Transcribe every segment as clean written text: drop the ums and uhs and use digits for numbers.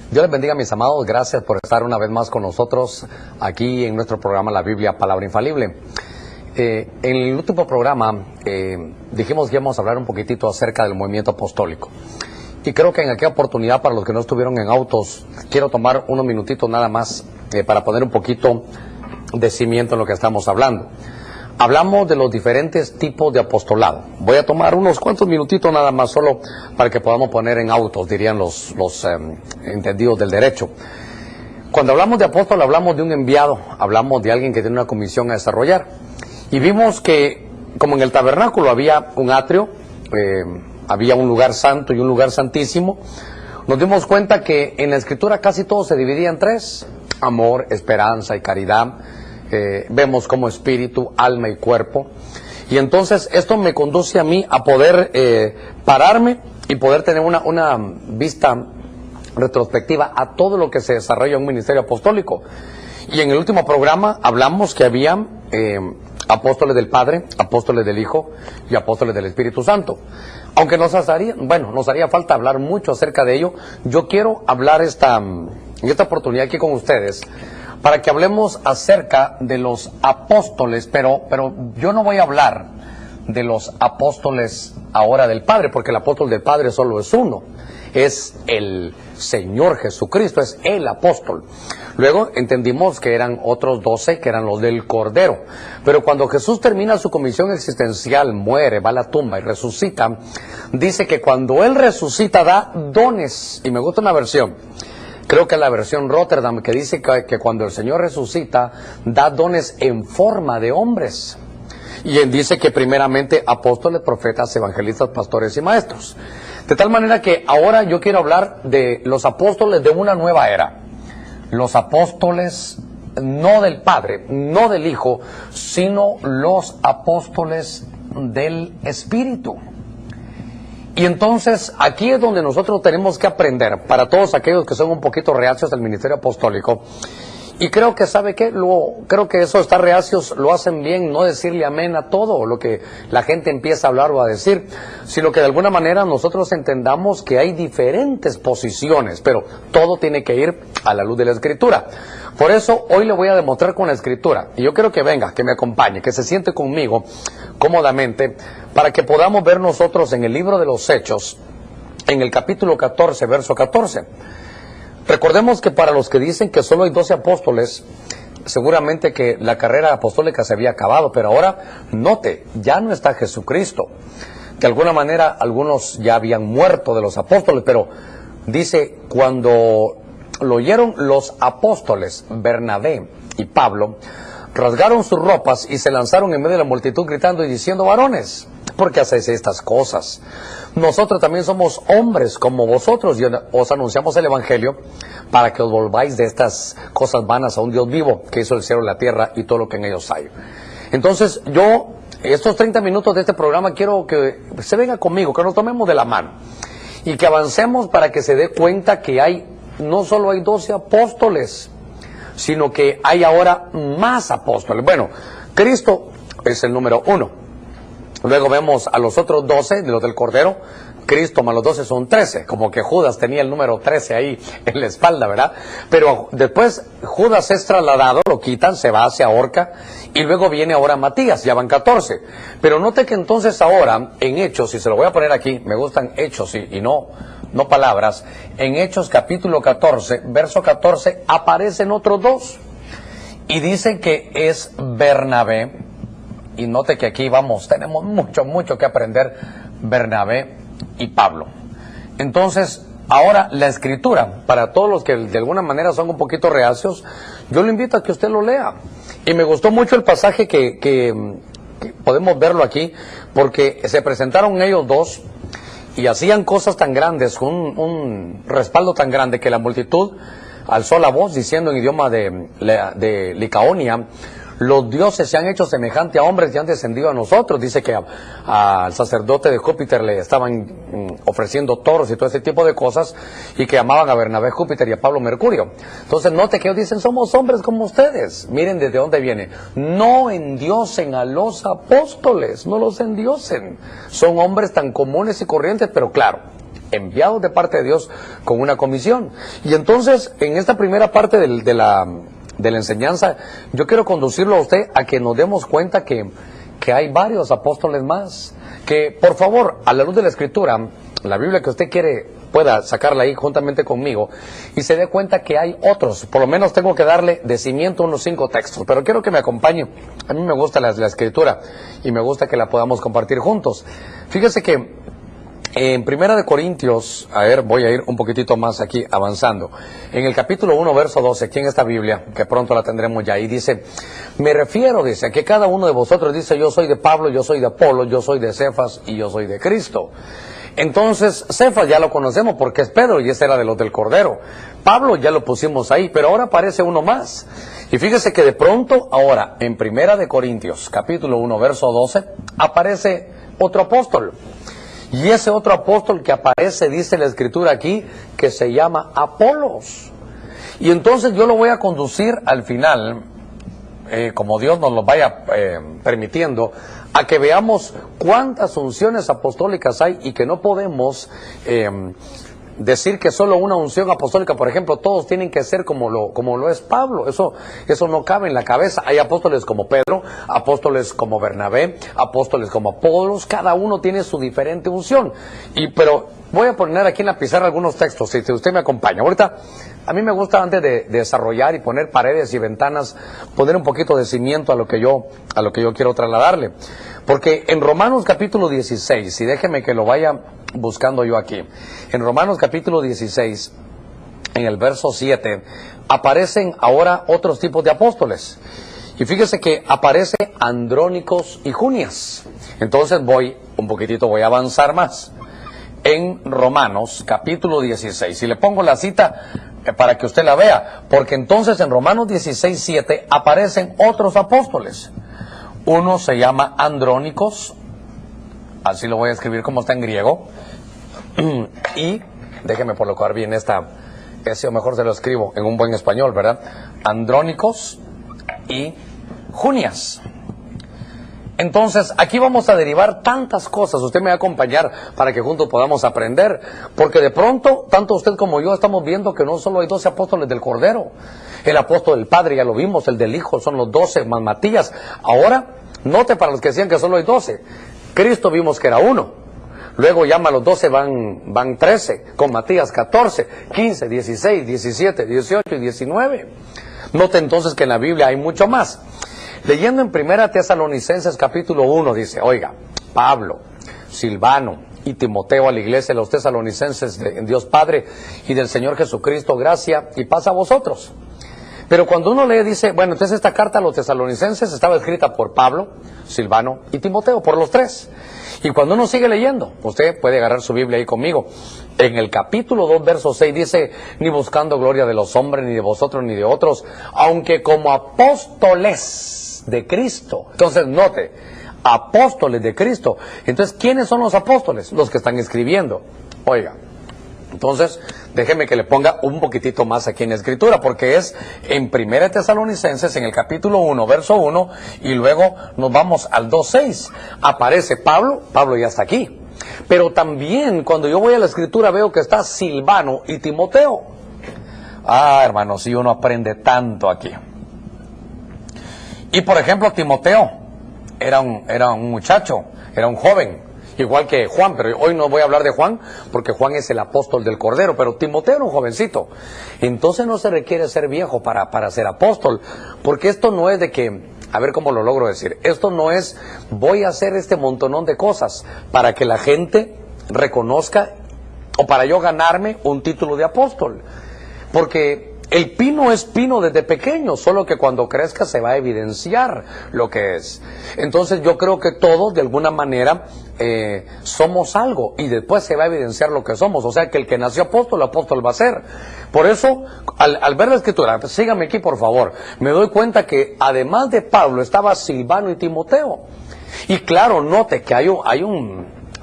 Dios les bendiga, mis amados. Gracias por estar una vez más con nosotros aquí en nuestro programa La Biblia, Palabra Infalible. En el último programa dijimos que íbamos a hablar un poquitito acerca del movimiento apostólico. Y creo que en aquella oportunidad, para los que no estuvieron en autos, quiero tomar unos minutitos nada más para poner un poquito de cimiento en lo que estamos hablando. Hablamos de los diferentes tipos de apostolado. Voy a tomar unos cuantos minutitos nada más solo para que podamos poner en autos, dirían los entendidos del derecho. Cuando hablamos de apóstol, hablamos de un enviado, hablamos de alguien que tiene una comisión a desarrollar. Y vimos que, como en el tabernáculo había un atrio, había un lugar santo y un lugar santísimo, nos dimos cuenta que en la Escritura casi todo se dividía en tres: amor, esperanza y caridad. Vemos como espíritu, alma y cuerpo. Y entonces esto me conduce a mí a poder pararme y poder tener una vista retrospectiva a todo lo que se desarrolla en un ministerio apostólico. Y en el último programa hablamos que había apóstoles del Padre, apóstoles del Hijo y apóstoles del Espíritu Santo. Aunque nos haría falta hablar mucho acerca de ello, yo quiero hablar en esta oportunidad aquí con ustedes para que hablemos acerca de los apóstoles, pero yo no voy a hablar de los apóstoles ahora del Padre, porque el apóstol del Padre solo es uno, es el Señor Jesucristo, es el apóstol. Luego entendimos que eran otros 12, que eran los del Cordero. Pero cuando Jesús termina su comisión existencial, muere, va a la tumba y resucita, dice que cuando Él resucita da dones. Y me gusta una versión, creo que es la versión Rotterdam, que dice que cuando el Señor resucita da dones en forma de hombres. Y Él dice que primeramente apóstoles, profetas, evangelistas, pastores y maestros. De tal manera que ahora yo quiero hablar de los apóstoles de una nueva era. Los apóstoles no del Padre, no del Hijo, sino los apóstoles del Espíritu. Y entonces aquí es donde nosotros tenemos que aprender, para todos aquellos que son un poquito reacios al ministerio apostólico. Y creo que, ¿sabe qué? Creo que esos estar reacios lo hacen bien, no decirle amén a todo lo que la gente empieza a hablar o a decir, sino que de alguna manera nosotros entendamos que hay diferentes posiciones, pero todo tiene que ir a la luz de la Escritura. Por eso hoy le voy a demostrar con la Escritura, y yo quiero que venga, que me acompañe, que se siente conmigo cómodamente, para que podamos ver nosotros en el libro de los Hechos, en el capítulo 14, verso 14. Recordemos que para los que dicen que solo hay 12 apóstoles, seguramente que la carrera apostólica se había acabado, pero ahora, note, ya no está Jesucristo. De alguna manera, algunos ya habían muerto de los apóstoles, pero dice, cuando lo oyeron los apóstoles, Bernabé y Pablo, rasgaron sus ropas y se lanzaron en medio de la multitud gritando y diciendo: varones, ¿por qué hacéis estas cosas? Nosotros también somos hombres como vosotros y os anunciamos el Evangelio para que os volváis de estas cosas vanas a un Dios vivo que hizo el cielo y la tierra y todo lo que en ellos hay. Entonces yo, estos 30 minutos de este programa, quiero que se venga conmigo, que nos tomemos de la mano y que avancemos para que se dé cuenta que no solo hay 12 apóstoles, sino que hay ahora más apóstoles. Bueno, Cristo es el número 1. Luego vemos a los otros 12, de los del Cordero. Cristo más los 12 son 13, como que Judas tenía el número 13 ahí en la espalda, ¿verdad? Pero después Judas es trasladado, lo quitan, se va, se ahorca, y luego viene ahora Matías, ya van 14. Pero note que entonces ahora, en Hechos, y se lo voy a poner aquí, me gustan Hechos y no palabras, en Hechos capítulo 14, verso 14, aparecen otros 2, y dicen que es Bernabé. Y note que aquí tenemos mucho que aprender, Bernabé y Pablo. Entonces, ahora la Escritura, para todos los que de alguna manera son un poquito reacios, yo le invito a que usted lo lea. Y me gustó mucho el pasaje que podemos verlo aquí, porque se presentaron ellos dos y hacían cosas tan grandes, con un respaldo tan grande, que la multitud alzó la voz diciendo en idioma de Licaonia: los dioses se han hecho semejante a hombres y han descendido a nosotros. Dice que al sacerdote de Júpiter le estaban ofreciendo toros y todo ese tipo de cosas, y que amaban a Bernabé Júpiter y a Pablo Mercurio. Entonces note que ellos dicen: somos hombres como ustedes. Miren desde dónde viene. No endiosen a los apóstoles, no los endiosen. Son hombres tan comunes y corrientes, pero claro, enviados de parte de Dios con una comisión. Y entonces, en esta primera parte de la enseñanza, yo quiero conducirlo a usted a que nos demos cuenta que hay varios apóstoles más. Que, por favor, a la luz de la Escritura, la Biblia que usted pueda sacarla ahí juntamente conmigo y se dé cuenta que hay otros. Por lo menos tengo que darle de cimiento unos 5 textos, pero quiero que me acompañe. A mí me gusta la Escritura y me gusta que la podamos compartir juntos. Fíjese que en Primera de Corintios, voy a ir un poquitito más aquí avanzando. En el capítulo 1, verso 12, aquí en esta Biblia, que pronto la tendremos ya, y dice, me refiero, dice, a que cada uno de vosotros dice, yo soy de Pablo, yo soy de Apolo, yo soy de Cefas y yo soy de Cristo. Entonces, Cefas ya lo conocemos porque es Pedro y ese era de los del Cordero. Pablo ya lo pusimos ahí, pero ahora aparece uno más. Y fíjese que de pronto, ahora, en Primera de Corintios, capítulo 1, verso 12, aparece otro apóstol. Y ese otro apóstol que aparece, dice la Escritura aquí, que se llama Apolos. Y entonces yo lo voy a conducir al final, como Dios nos lo vaya permitiendo, a que veamos cuántas unciones apostólicas hay y que no podemos decir que solo una unción apostólica, por ejemplo, todos tienen que ser como lo es Pablo. Eso no cabe en la cabeza. Hay apóstoles como Pedro, apóstoles como Bernabé, apóstoles como Apolos, cada uno tiene su diferente unción. Pero voy a poner aquí en la pizarra algunos textos, si usted me acompaña. Ahorita, a mí me gusta, antes de desarrollar y poner paredes y ventanas, poner un poquito de cimiento a lo que yo quiero trasladarle. Porque en Romanos capítulo 16, y déjeme que lo vaya buscando yo aquí, en Romanos capítulo 16, en el verso 7, aparecen ahora otros tipos de apóstoles. Y fíjese que aparece Andrónicos y Junias. Entonces voy a avanzar más. En Romanos capítulo 16, y le pongo la cita para que usted la vea, porque entonces en Romanos 16, 7 aparecen otros apóstoles. Uno se llama Andrónicos, así lo voy a escribir como está en griego, y déjeme colocar bien ese, o mejor se lo escribo en un buen español, ¿verdad? Andrónicos y Junias. Entonces, aquí vamos a derivar tantas cosas. Usted me va a acompañar para que juntos podamos aprender. Porque de pronto, tanto usted como yo estamos viendo que no solo hay 12 apóstoles del Cordero. El apóstol del Padre, ya lo vimos, el del Hijo, son los 12, más Matías. Ahora, note para los que decían que solo hay 12. Cristo vimos que era uno. Luego llama a los 12, van 13. Con Matías 14, 15, 16, 17, 18 y 19. Note entonces que en la Biblia hay mucho más. Leyendo en Primera Tesalonicenses capítulo 1 dice, oiga, Pablo, Silvano y Timoteo a la iglesia de los tesalonicenses de Dios Padre y del Señor Jesucristo, gracia y paz a vosotros. Pero cuando uno lee dice, bueno, entonces esta carta a los tesalonicenses estaba escrita por Pablo, Silvano y Timoteo, por los tres. Y cuando uno sigue leyendo, usted puede agarrar su Biblia ahí conmigo. En el capítulo 2, verso 6 dice, ni buscando gloria de los hombres, ni de vosotros, ni de otros, aunque como apóstoles de Cristo. Entonces, note, apóstoles de Cristo. Entonces, ¿quiénes son los apóstoles? Los que están escribiendo. Oiga, entonces, déjeme que le ponga un poquitito más aquí en la Escritura, porque es en Primera Tesalonicenses, en el capítulo 1, verso 1, y luego nos vamos al 2:6. Aparece Pablo ya está aquí. Pero también, cuando yo voy a la Escritura, veo que está Silvano y Timoteo. Ah, hermanos, si uno aprende tanto aquí. Y por ejemplo, Timoteo era un muchacho, era un joven, igual que Juan, pero hoy no voy a hablar de Juan, porque Juan es el apóstol del Cordero, pero Timoteo era un jovencito. Entonces no se requiere ser viejo para ser apóstol, porque esto no es de que, a ver cómo lo logro decir, esto no es, voy a hacer este montonón de cosas para que la gente reconozca, o para yo ganarme un título de apóstol, porque el pino es pino desde pequeño, solo que cuando crezca se va a evidenciar lo que es. Entonces yo creo que todos de alguna manera somos algo y después se va a evidenciar lo que somos. O sea que el que nació apóstol va a ser. Por eso, al ver la Escritura, síganme aquí por favor, me doy cuenta que además de Pablo estaba Silvano y Timoteo. Y claro, note que hay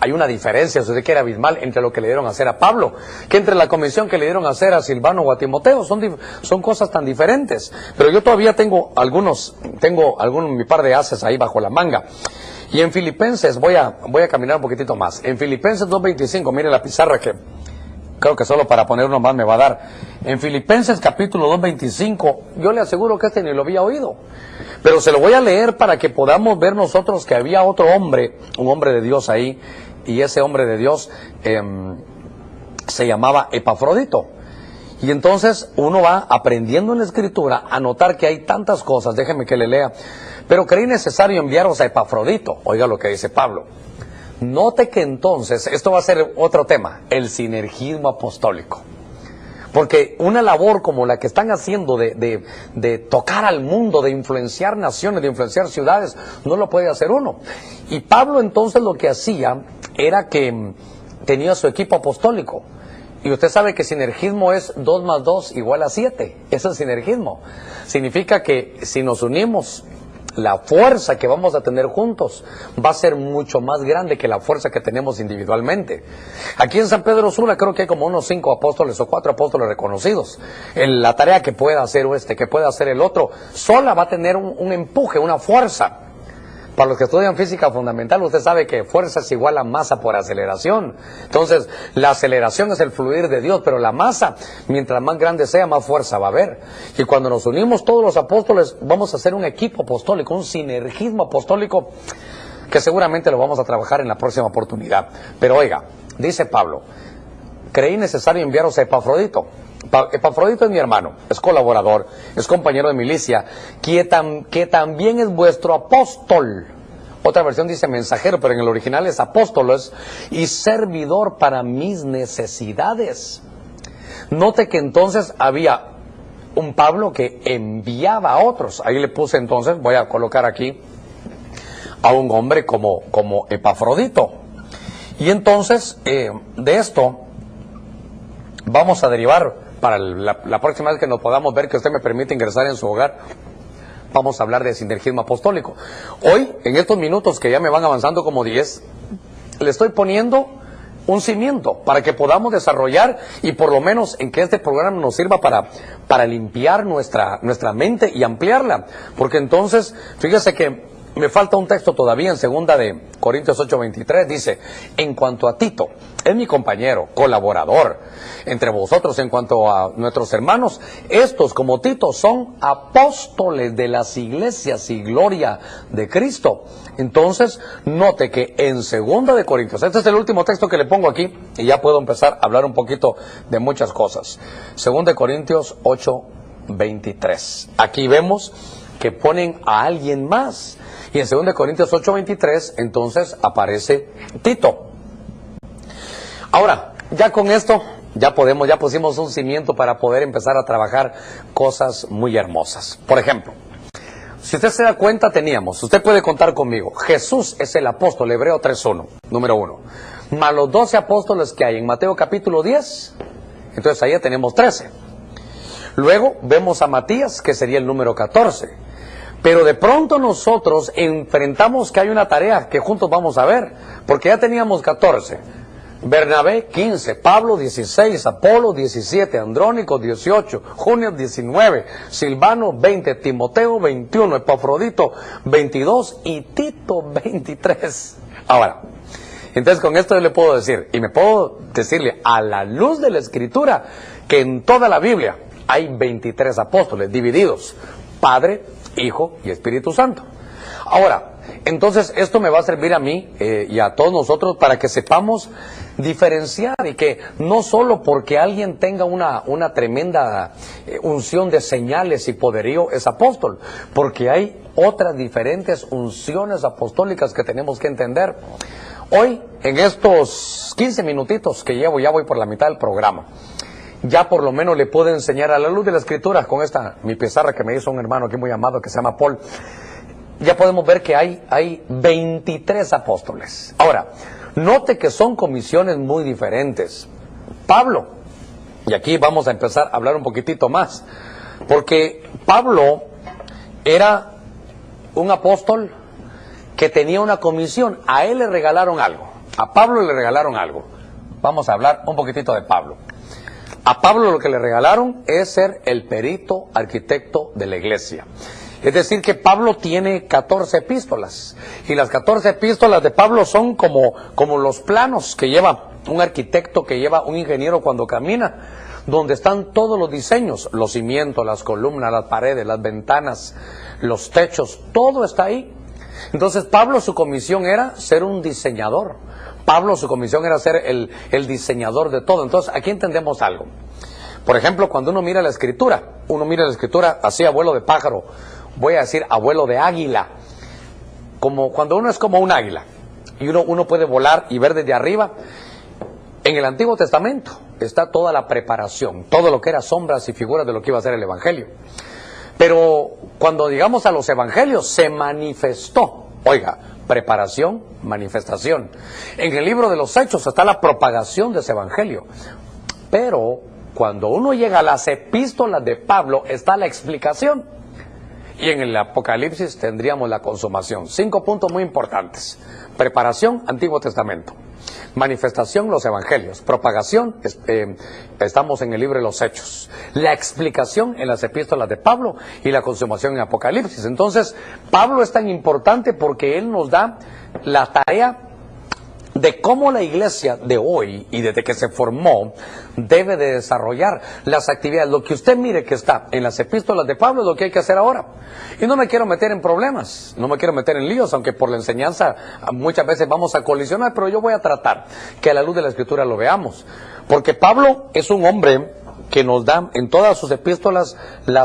hay una diferencia, si usted quiere, abismal entre lo que le dieron a hacer a Pablo, que entre la comisión que le dieron a hacer a Silvano o a Timoteo. Son cosas tan diferentes. Pero yo todavía tengo mi par de ases ahí bajo la manga. Y en Filipenses, voy a caminar un poquitito más. En Filipenses 2:25, mire la pizarra que creo que solo para poner uno más me va a dar. En Filipenses capítulo 2:25, yo le aseguro que ni lo había oído. Pero se lo voy a leer para que podamos ver nosotros que había otro hombre, un hombre de Dios ahí, y ese hombre de Dios se llamaba Epafrodito. Y entonces uno va aprendiendo en la Escritura a notar que hay tantas cosas, déjeme que le lea. Pero creí necesario enviaros a Epafrodito. Oiga lo que dice Pablo. Note que entonces, esto va a ser otro tema, el sinergismo apostólico. Porque una labor como la que están haciendo de tocar al mundo, de influenciar naciones, de influenciar ciudades, no lo puede hacer uno. Y Pablo entonces lo que hacía era que tenía su equipo apostólico. Y usted sabe que sinergismo es 2 más 2 igual a 7. Eso es sinergismo. Significa que si nos unimos, la fuerza que vamos a tener juntos va a ser mucho más grande que la fuerza que tenemos individualmente. Aquí en San Pedro Sula creo que hay como unos 5 apóstoles o 4 apóstoles reconocidos. En la tarea que pueda hacer que pueda hacer el otro, sola va a tener un empuje, una fuerza. Para los que estudian física fundamental, usted sabe que fuerza es igual a masa por aceleración. Entonces, la aceleración es el fluir de Dios, pero la masa, mientras más grande sea, más fuerza va a haber. Y cuando nos unimos todos los apóstoles, vamos a hacer un equipo apostólico, un sinergismo apostólico, que seguramente lo vamos a trabajar en la próxima oportunidad. Pero oiga, dice Pablo, creí necesario enviaros a Epafrodito. Epafrodito es mi hermano, es colaborador, es compañero de milicia, que también es vuestro apóstol. Otra versión dice mensajero, pero en el original es apóstolos, y servidor para mis necesidades. Note que entonces había un Pablo que enviaba a otros. Ahí le puse entonces, voy a colocar aquí a un hombre como Epafrodito. Y entonces de esto vamos a derivar para la próxima vez que nos podamos ver, que usted me permite ingresar en su hogar. Vamos a hablar de sinergismo apostólico. Hoy, en estos minutos que ya me van avanzando como 10, le estoy poniendo un cimiento para que podamos desarrollar y por lo menos en que este programa nos sirva para limpiar nuestra mente y ampliarla. Porque entonces, fíjese que me falta un texto todavía en 2 de Corintios 8:23, dice, en cuanto a Tito, es mi compañero, colaborador entre vosotros en cuanto a nuestros hermanos, estos como Tito son apóstoles de las iglesias y gloria de Cristo. Entonces, note que en 2 de Corintios, este es el último texto que le pongo aquí y ya puedo empezar a hablar un poquito de muchas cosas. 2 de Corintios 8:23. Aquí vemos que ponen a alguien más. Y en 2 de Corintios 8:23, entonces aparece Tito. Ahora, ya con esto, ya pusimos un cimiento para poder empezar a trabajar cosas muy hermosas. Por ejemplo, si usted se da cuenta, usted puede contar conmigo, Jesús es el apóstol, Hebreo 3:1, número 1. Más los 12 apóstoles que hay en Mateo capítulo 10, entonces ahí ya tenemos 13. Luego vemos a Matías, que sería el número 14. Pero de pronto nosotros enfrentamos que hay una tarea que juntos vamos a ver, porque ya teníamos 14, Bernabé 15, Pablo 16, Apolo 17, Andrónico 18, Junio 19, Silvano 20, Timoteo 21, Epafrodito 22 y Tito 23. Ahora, entonces con esto yo le puedo decir, y me puedo decirle a la luz de la Escritura, que en toda la Biblia hay 23 apóstoles divididos, Padre, Hijo y Espíritu Santo. Ahora, entonces esto me va a servir a mí y a todos nosotros para que sepamos diferenciar y que no solo porque alguien tenga una tremenda unción de señales y poderío es apóstol, porque hay otras diferentes unciones apostólicas que tenemos que entender. Hoy, en estos 15 minutitos que llevo, ya voy por la mitad del programa, ya por lo menos le puedo enseñar a la luz de la Escritura, con mi pizarra que me hizo un hermano aquí muy amado que se llama Paul, ya podemos ver que hay 23 apóstoles. Ahora, note que son comisiones muy diferentes. Pablo, y aquí vamos a empezar a hablar un poquitito más, porque Pablo era un apóstol que tenía una comisión, a él le regalaron algo. A Pablo le regalaron algo. Vamos a hablar un poquitito de Pablo. A Pablo lo que le regalaron es ser el perito arquitecto de la iglesia. Es decir, que Pablo tiene 14 epístolas. Y las 14 epístolas de Pablo son como los planos que lleva un arquitecto, que lleva un ingeniero cuando camina, donde están todos los diseños, los cimientos, las columnas, las paredes, las ventanas, los techos, todo está ahí. Entonces Pablo, su comisión era ser un diseñador. Pablo, su comisión era ser el diseñador de todo. Entonces aquí entendemos algo. Por ejemplo, cuando uno mira la escritura así, abuelo de pájaro, voy a decir abuelo de águila, como cuando uno es como un águila y uno puede volar y ver desde arriba. En el Antiguo Testamento está toda la preparación, todo lo que era sombras y figuras de lo que iba a ser el Evangelio. Pero cuando llegamos a los Evangelios se manifestó, oiga, preparación, manifestación. En el libro de los Hechos está la propagación de ese Evangelio. Pero cuando uno llega a las epístolas de Pablo está la explicación. Y en el Apocalipsis tendríamos la consumación. 5 puntos muy importantes. Preparación, Antiguo Testamento. Manifestación, los Evangelios. Propagación, estamos en el libro de los Hechos. La explicación en las epístolas de Pablo y la consumación en Apocalipsis. Entonces, Pablo es tan importante porque él nos da la tarea de cómo la iglesia de hoy y desde que se formó debe de desarrollar las actividades. Lo que usted mire que está en las epístolas de Pablo es lo que hay que hacer ahora. Y no me quiero meter en problemas, no me quiero meter en líos, aunque por la enseñanza muchas veces vamos a colisionar, pero yo voy a tratar que a la luz de la escritura lo veamos. Porque Pablo es un hombre que nos da en todas sus epístolas la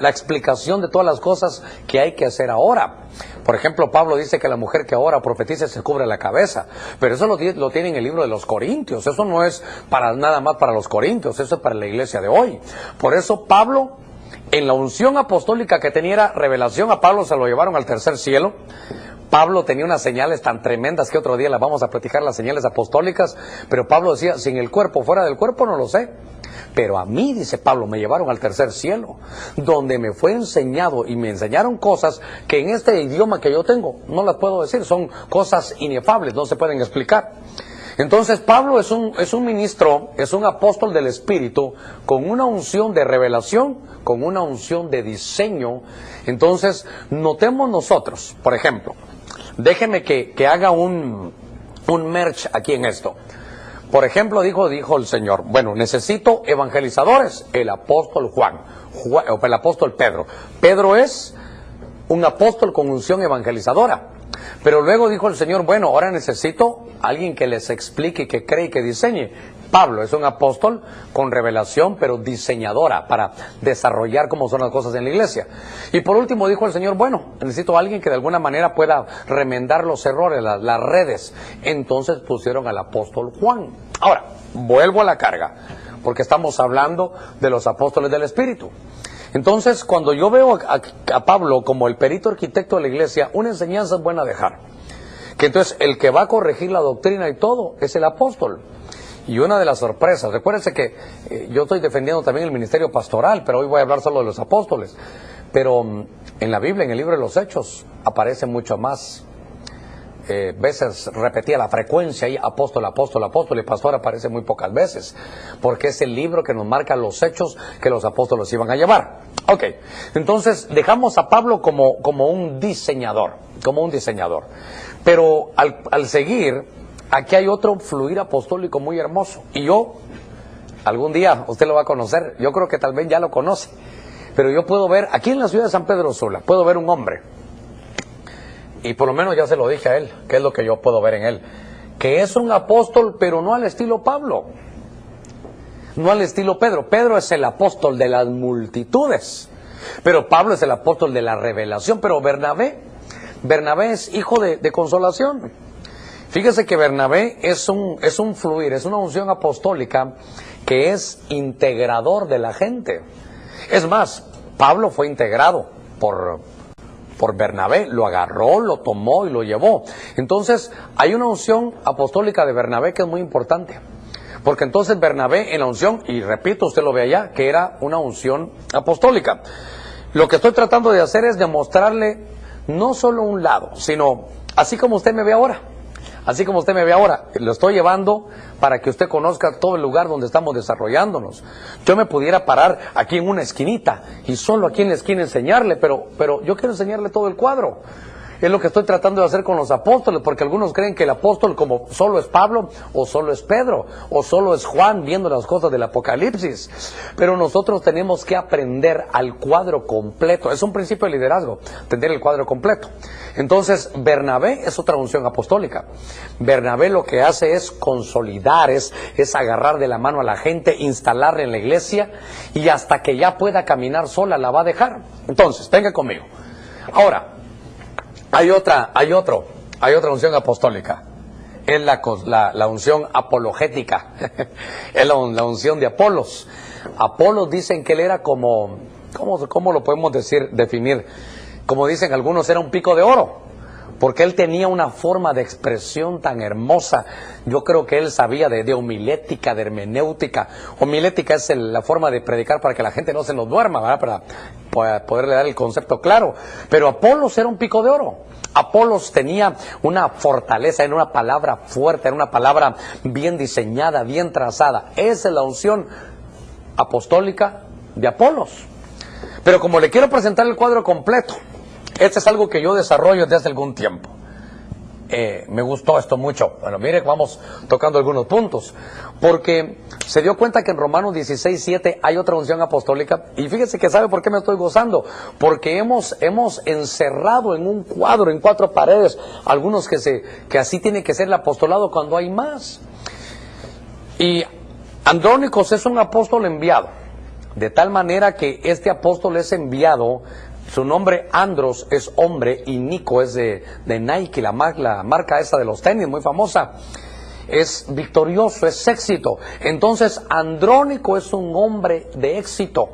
explicación de todas las cosas que hay que hacer ahora. Por ejemplo, Pablo dice que la mujer que ahora profetiza se cubre la cabeza, pero eso lo tiene en el libro de los Corintios. Eso no es para nada más para los Corintios, eso es para la iglesia de hoy. Por eso Pablo, en la unción apostólica que tenía revelación, a Pablo se lo llevaron al tercer cielo. Pablo tenía unas señales tan tremendas que otro día las vamos a platicar, las señales apostólicas, pero Pablo decía, sin el cuerpo, fuera del cuerpo no lo sé. Pero a mí, dice Pablo, me llevaron al tercer cielo, donde me fue enseñado y me enseñaron cosas que en este idioma que yo tengo no las puedo decir, son cosas inefables, no se pueden explicar. Entonces Pablo es un ministro, es un apóstol del Espíritu, con una unción de revelación, con una unción de diseño. Entonces, notemos nosotros, por ejemplo, déjeme que haga un merch aquí en esto. Por ejemplo, dijo el Señor, bueno, necesito evangelizadores, el apóstol el apóstol Pedro. Pedro es un apóstol con unción evangelizadora. Pero luego dijo el Señor, bueno, ahora necesito alguien que les explique, que cree y que diseñe. Pablo es un apóstol con revelación, pero diseñadora, para desarrollar cómo son las cosas en la iglesia. Y por último dijo el Señor, bueno, necesito a alguien que de alguna manera pueda remendar los errores, las redes. Entonces pusieron al apóstol Juan. Ahora, vuelvo a la carga, porque estamos hablando de los apóstoles del Espíritu. Entonces, cuando yo veo a Pablo como el perito arquitecto de la iglesia, una enseñanza es buena dejar. Que entonces el que va a corregir la doctrina y todo es el apóstol. Y una de las sorpresas, recuérdense que yo estoy defendiendo también el ministerio pastoral, pero hoy voy a hablar solo de los apóstoles. Pero en la Biblia, en el libro de los Hechos, aparece mucho más. Veces repetía la frecuencia ahí, apóstol, apóstol, apóstol, y pastor aparece muy pocas veces, porque es el libro que nos marca los hechos que los apóstoles iban a llevar. Ok, entonces dejamos a Pablo como un diseñador, pero al seguir, aquí hay otro fluir apostólico muy hermoso, y yo, algún día usted lo va a conocer, yo creo que tal vez ya lo conoce, pero yo puedo ver, aquí en la ciudad de San Pedro Sula, puedo ver un hombre, y por lo menos ya se lo dije a él, que es lo que yo puedo ver en él, que es un apóstol, pero no al estilo Pablo, no al estilo Pedro. Pedro es el apóstol de las multitudes, pero Pablo es el apóstol de la revelación. Pero Bernabé es hijo de consolación. Fíjese que Bernabé es un fluir, es una unción apostólica que es integrador de la gente. Es más, Pablo fue integrado por Bernabé, lo agarró, lo tomó y lo llevó. Entonces, hay una unción apostólica de Bernabé que es muy importante. Porque entonces Bernabé en la unción, y repito, usted lo ve allá, que era una unción apostólica. Lo que estoy tratando de hacer es demostrarle no solo un lado, sino así como usted me ve ahora. así como usted me ve ahora, lo estoy llevando para que usted conozca todo el lugar donde estamos desarrollándonos. Yo me pudiera parar aquí en una esquinita y solo aquí en la esquina enseñarle, pero yo quiero enseñarle todo el cuadro. Es lo que estoy tratando de hacer con los apóstoles, porque algunos creen que el apóstol como solo es Pablo, o solo es Pedro, o solo es Juan viendo las cosas del Apocalipsis. Pero nosotros tenemos que aprender al cuadro completo. Es un principio de liderazgo, tener el cuadro completo. Entonces, Bernabé es otra unción apostólica. Bernabé lo que hace es consolidar, es agarrar de la mano a la gente, instalarla en la iglesia, y hasta que ya pueda caminar sola la va a dejar. Entonces, venga conmigo. Ahora, hay otra unción apostólica. Es la unción apologética. Es la unción de Apolos. Apolos dicen que él era como, ¿cómo lo podemos definir? Como dicen algunos, era un pico de oro. Porque él tenía una forma de expresión tan hermosa. Yo creo que él sabía de homilética, de hermenéutica. Homilética es la forma de predicar para que la gente no se nos duerma, ¿verdad? Para poderle dar el concepto claro. Pero Apolos era un pico de oro. Apolos tenía una fortaleza, era una palabra fuerte, era una palabra bien diseñada, bien trazada. Esa es la unción apostólica de Apolos. Pero como le quiero presentar el cuadro completo, este es algo que yo desarrollo desde hace algún tiempo. Me gustó esto mucho. Bueno, mire, vamos tocando algunos puntos. Porque se dio cuenta que en Romanos 16:7 hay otra unción apostólica. Y fíjese que sabe por qué me estoy gozando. Porque hemos encerrado en un cuadro, en 4 paredes, algunos que así tiene que ser el apostolado cuando hay más. Y Andrónicos es un apóstol enviado. De tal manera que este apóstol es enviado. Su nombre Andros es hombre y Nico es de Nike, la marca esa de los tenis, muy famosa. Es victorioso, es éxito. Entonces Andrónico es un hombre de éxito.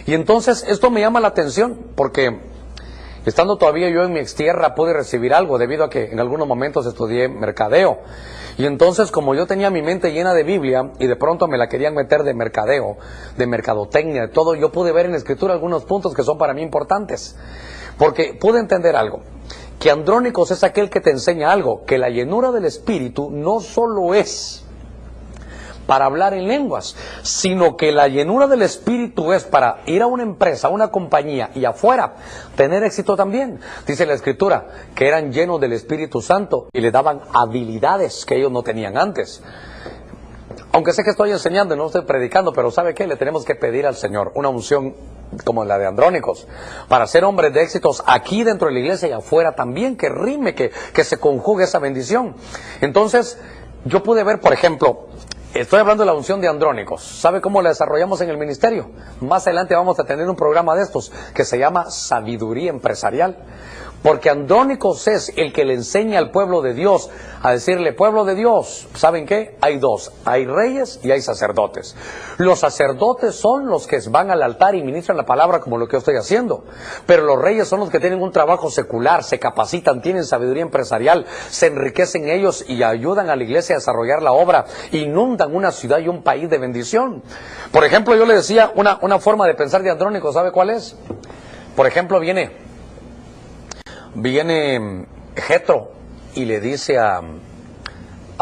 Y entonces esto me llama la atención porque estando todavía yo en mi extierra pude recibir algo debido a que en algunos momentos estudié mercadeo. Y entonces, como yo tenía mi mente llena de Biblia y de pronto me la querían meter de mercadeo, de mercadotecnia, de todo, yo pude ver en la Escritura algunos puntos que son para mí importantes. Porque pude entender algo, que Andrónicos es aquel que te enseña algo, que la llenura del Espíritu no solo es para hablar en lenguas, sino que la llenura del Espíritu es para ir a una empresa, a una compañía y afuera tener éxito también. Dice la Escritura que eran llenos del Espíritu Santo y le daban habilidades que ellos no tenían antes. Aunque sé que estoy enseñando y no estoy predicando, pero ¿sabe qué? Le tenemos que pedir al Señor una unción como la de Andrónicos, para ser hombres de éxitos aquí dentro de la iglesia y afuera también, que rime, que se conjugue esa bendición. Entonces, yo pude ver, por ejemplo, estoy hablando de la unción de Andrónicos. ¿Sabe cómo la desarrollamos en el ministerio? Más adelante vamos a tener un programa de estos que se llama Sabiduría Empresarial. Porque Andrónicos es el que le enseña al pueblo de Dios a decirle, pueblo de Dios, ¿saben qué? Hay dos, hay reyes y hay sacerdotes. Los sacerdotes son los que van al altar y ministran la palabra como lo que yo estoy haciendo. Pero los reyes son los que tienen un trabajo secular, se capacitan, tienen sabiduría empresarial, se enriquecen ellos y ayudan a la iglesia a desarrollar la obra, inundan una ciudad y un país de bendición. Por ejemplo, yo le decía una forma de pensar de Andrónicos, ¿sabe cuál es? Por ejemplo, viene Jetro y le dice a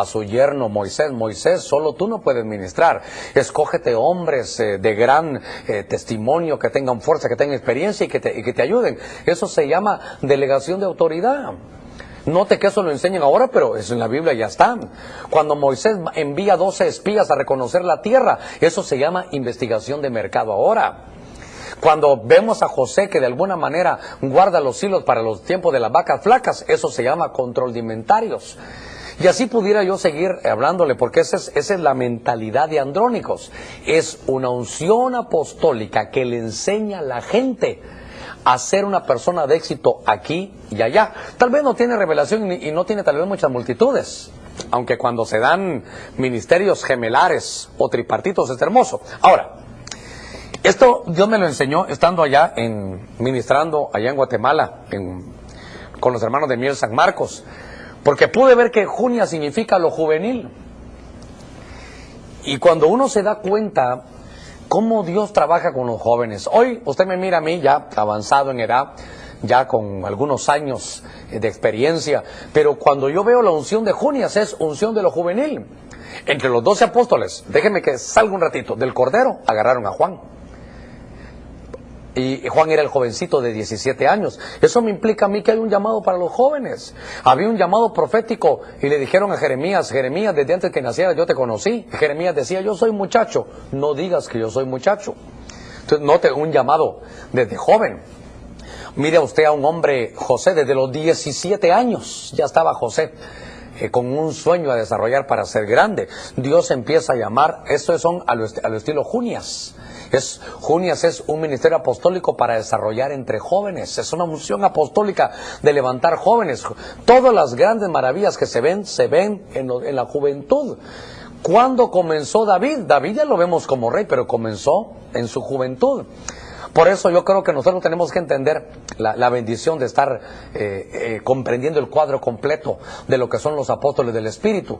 su yerno Moisés, solo tú no puedes ministrar, escógete hombres de gran testimonio, que tengan fuerza, que tengan experiencia y que te ayuden. Eso se llama delegación de autoridad. Note que eso lo enseñan ahora, pero eso en la Biblia ya está. Cuando Moisés envía 12 espías a reconocer la tierra, eso se llama investigación de mercado ahora. Cuando vemos a José que de alguna manera guarda los hilos para los tiempos de las vacas flacas, eso se llama control de inventarios. Y así pudiera yo seguir hablándole, porque esa es la mentalidad de Andrónicos. Es una unción apostólica que le enseña a la gente a ser una persona de éxito aquí y allá. Tal vez no tiene revelación y no tiene tal vez muchas multitudes, aunque cuando se dan ministerios gemelares o tripartitos es hermoso. Ahora, esto Dios me lo enseñó estando allá, ministrando allá en Guatemala, con los hermanos de Miel San Marcos, porque pude ver que Junia significa lo juvenil. Y cuando uno se da cuenta cómo Dios trabaja con los jóvenes, hoy usted me mira a mí ya avanzado en edad, ya con algunos años de experiencia, pero cuando yo veo la unción de Junias es unción de lo juvenil. Entre los 12 apóstoles, déjenme que salga un ratito, del Cordero agarraron a Juan. Y Juan era el jovencito de 17 años. Eso me implica a mí que hay un llamado para los jóvenes. Había un llamado profético y le dijeron a Jeremías, Jeremías, desde antes que naciera yo te conocí. Jeremías decía, yo soy muchacho, no digas que yo soy muchacho. Entonces note un llamado desde joven. Mire usted a un hombre, José, desde los 17 años ya estaba José. Con un sueño a desarrollar para ser grande. Dios empieza a llamar, estos son a lo estilo Junias. Junias es un ministerio apostólico para desarrollar entre jóvenes. Es una unción apostólica de levantar jóvenes. Todas las grandes maravillas que se ven en la juventud. ¿Cuándo comenzó David? David ya lo vemos como rey, pero comenzó en su juventud. Por eso yo creo que nosotros tenemos que entender la bendición de estar comprendiendo el cuadro completo de lo que son los apóstoles del Espíritu.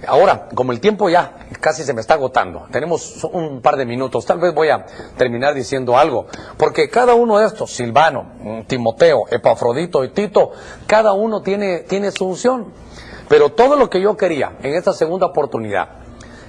Ahora, como el tiempo ya casi se me está agotando, tenemos un par de minutos, tal vez voy a terminar diciendo algo, porque cada uno de estos, Silvano, Timoteo, Epafrodito y Tito, cada uno tiene su unción. Pero todo lo que yo quería en esta segunda oportunidad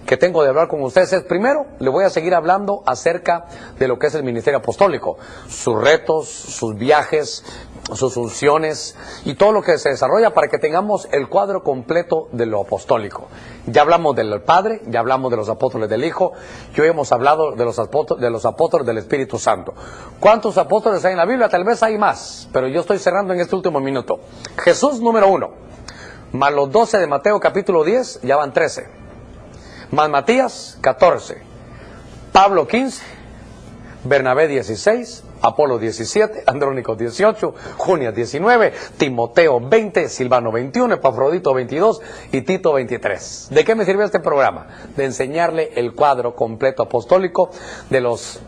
que tengo de hablar con ustedes es, primero, le voy a seguir hablando acerca de lo que es el ministerio apostólico, sus retos, sus viajes, sus unciones y todo lo que se desarrolla para que tengamos el cuadro completo de lo apostólico. Ya hablamos del Padre, ya hablamos de los apóstoles del Hijo, y hoy hemos hablado de los apóstoles del Espíritu Santo. ¿Cuántos apóstoles hay en la Biblia? Tal vez hay más, pero yo estoy cerrando en este último minuto. Jesús, número 1, más los 12 de Mateo capítulo 10, ya van 13. Más Matías, 14, Pablo 15, Bernabé 16, Apolo 17, Andrónico 18, Junias 19, Timoteo 20, Silvano 21, Epafrodito 22 y Tito 23. ¿De qué me sirve este programa? De enseñarle el cuadro completo apostólico de los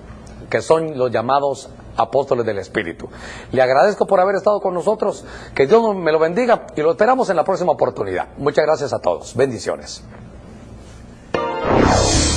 que son los llamados apóstoles del Espíritu. Le agradezco por haber estado con nosotros, que Dios me lo bendiga y lo esperamos en la próxima oportunidad. Muchas gracias a todos. Bendiciones.